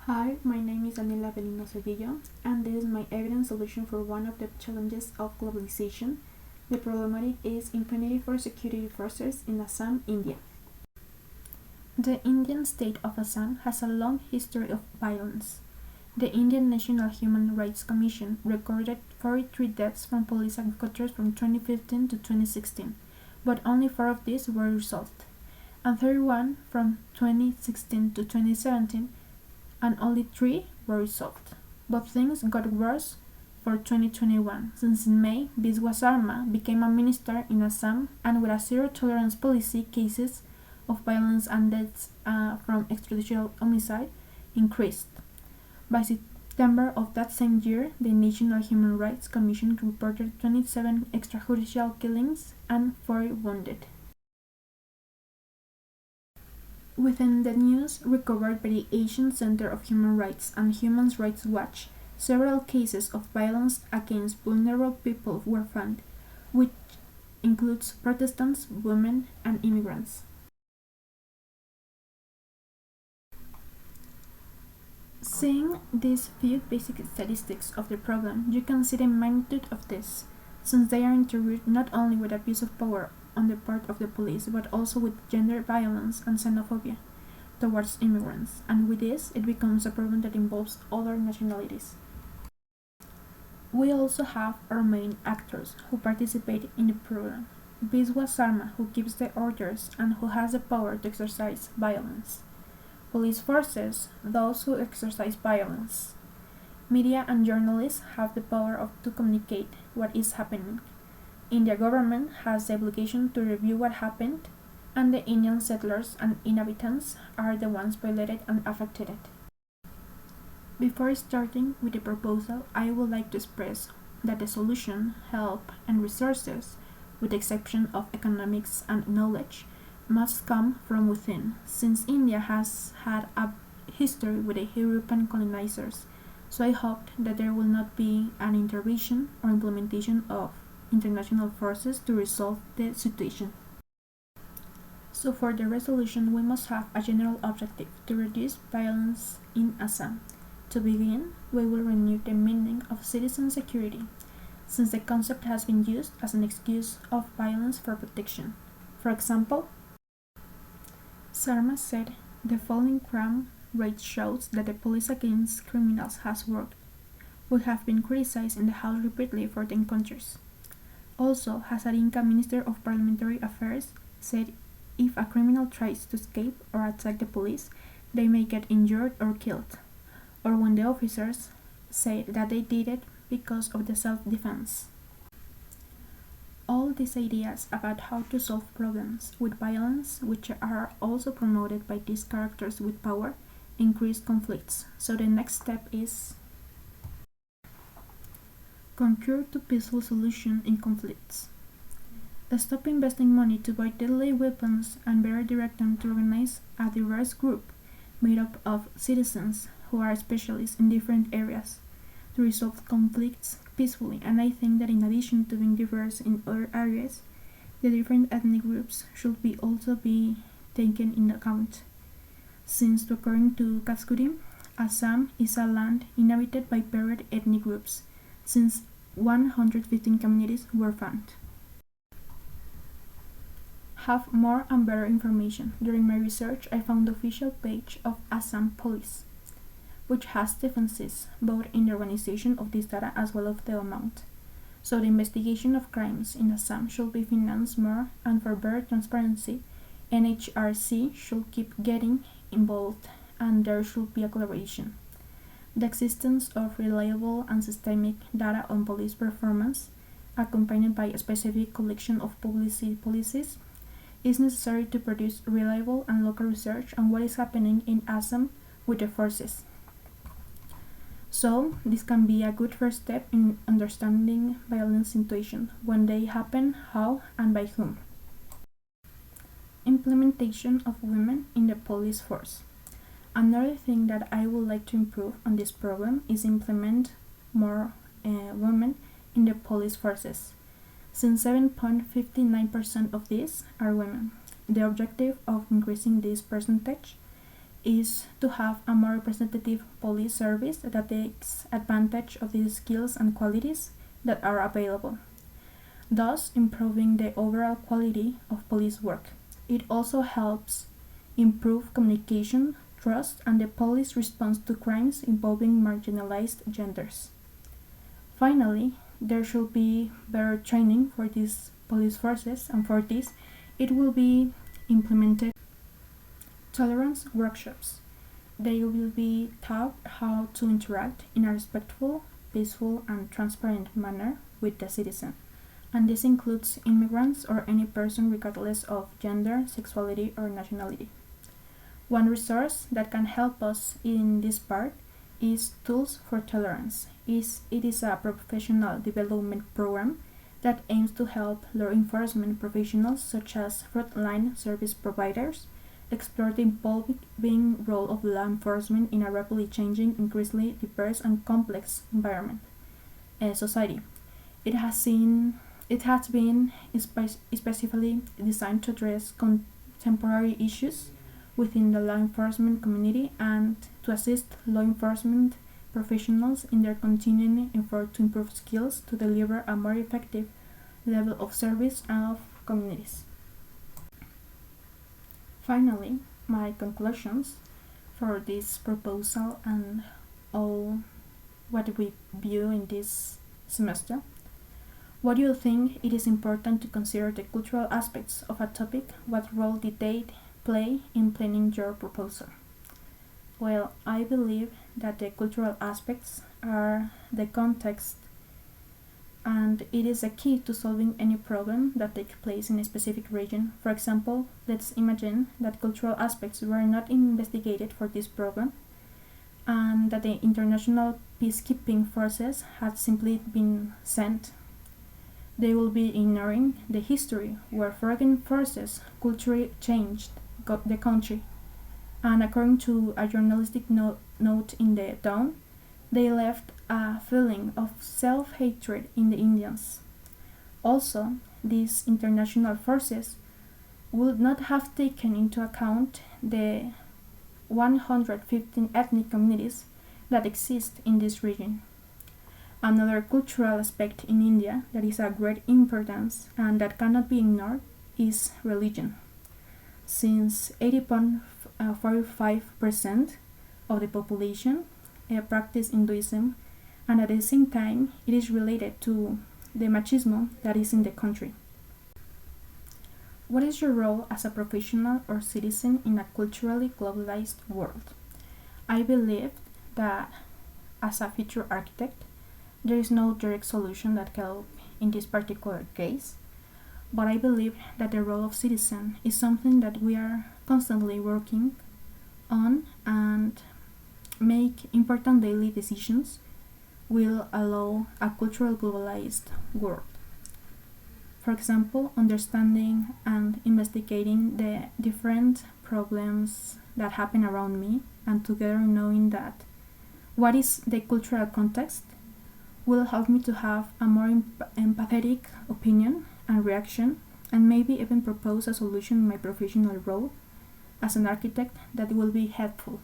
Hi, my name is Daniela Belino Sevillo, and this is my evidence solution for one of the challenges of globalization. The problematic is impunity for security forces in Assam, India. The Indian state of Assam has a long history of violence. The Indian National Human Rights Commission recorded 43 deaths from police encounters from 2015 to 2016, but only 4 of these were resolved, and 31 from 2016 to 2017, and only 3 were resolved. But things got worse for 2021, since in May, Biswa Sarma became a minister in Assam, and with a zero-tolerance policy, cases of violence and deaths from extrajudicial homicide increased. By September of that same year, the National Human Rights Commission reported 27 extrajudicial killings and 4 wounded. Within the news recovered by the Asian Center of Human Rights and Human Rights Watch, several cases of violence against vulnerable people were found, which includes Protestants, women, and immigrants. Seeing these few basic statistics of the problem, you can see the magnitude of this, since they are interviewed not only with abuse of power on the part of the police, but also with gender violence and xenophobia towards immigrants, and with this it becomes a problem that involves other nationalities. We also have our main actors who participate in the program. Biswa Sarma, who gives the orders and who has the power to exercise violence. Police forces, those who exercise violence. Media and journalists have the power to communicate what is happening. India government has the obligation to review what happened, and the Indian settlers and inhabitants are the ones violated and affected. Before starting with the proposal, I would like to express that the solution, help, and resources, with the exception of economics and knowledge, must come from within, since India has had a history with the European colonizers, so I hope that there will not be an intervention or implementation of international forces to resolve the situation. So for the resolution, we must have a general objective to reduce violence in Assam. To begin, we will renew the meaning of citizen security, since the concept has been used as an excuse of violence for protection. For example, Sarma said, "The falling crime rate shows that the police against criminals has worked. We have been criticized in the House repeatedly for the encounters." Also, Hazarinka, Minister of Parliamentary Affairs, said if a criminal tries to escape or attack the police, they may get injured or killed, or when the officers said that they did it because of the self-defense. All these ideas about how to solve problems with violence, which are also promoted by these characters with power, increase conflicts. So the next step is concur to peaceful solution in conflicts. Stop investing money to buy deadly weapons and better direct them to organize a diverse group made up of citizens who are specialists in different areas to resolve conflicts peacefully. And I think that in addition to being diverse in other areas, the different ethnic groups should also be taken into account. Since according to Kaskuri, Assam is a land inhabited by varied ethnic groups, since 115 communities were found. Have more and better information. During my research, I found the official page of Assam Police, which has differences both in the organization of this data as well as the amount. So the investigation of crimes in Assam should be financed more, and for better transparency, NHRC should keep getting involved and there should be a collaboration. The existence of reliable and systemic data on police performance, accompanied by a specific collection of policies, is necessary to produce reliable and local research on what is happening in Assam with the forces. So, this can be a good first step in understanding violence situations, when they happen, how, and by whom. Implementation of women in the police force. Another thing that I would like to improve on this program is implement more women in the police forces, since 7.59% of these are women. The objective of increasing this percentage is to have a more representative police service that takes advantage of the skills and qualities that are available, thus improving the overall quality of police work. It also helps improve communication, trust, and the police response to crimes involving marginalized genders. Finally, there should be better training for these police forces, and for this, it will be implemented tolerance workshops. They will be taught how to interact in a respectful, peaceful, and transparent manner with the citizen, and this includes immigrants or any person regardless of gender, sexuality, or nationality. One resource that can help us in this part is Tools for Tolerance. It is a professional development program that aims to help law enforcement professionals such as frontline service providers explore the evolving role of law enforcement in a rapidly changing, increasingly diverse and complex environment. Society. It has been specifically designed to address contemporary issues within the law enforcement community and to assist law enforcement professionals in their continuing effort to improve skills to deliver a more effective level of service of communities. Finally, my conclusions for this proposal and all what we view in this semester. What do you think it is important to consider the cultural aspects of a topic? What role did they play in planning your proposal? Well, I believe that the cultural aspects are the context and it is a key to solving any problem that takes place in a specific region. For example, let's imagine that cultural aspects were not investigated for this problem and that the international peacekeeping forces had simply been sent. They will be ignoring the history where foreign forces culturally changed the country. And according to a journalistic note in the Dawn, they left a feeling of self-hatred in the Indians. Also, these international forces would not have taken into account the 115 ethnic communities that exist in this region. Another cultural aspect in India that is of great importance and that cannot be ignored is religion. Since 80.45% of the population practice Hinduism, and at the same time it is related to the machismo that is in the country. What is your role as a professional or citizen in a culturally globalized world? I believe that as a future architect, there is no direct solution that can help in this particular case, but I believe that the role of citizen is something that we are constantly working on, and make important daily decisions will allow a cultural globalized world. For example, understanding and investigating the different problems that happen around me and together knowing that what is the cultural context will help me to have a more empathetic opinion and reaction, and maybe even propose a solution in my professional role as an architect that will be helpful.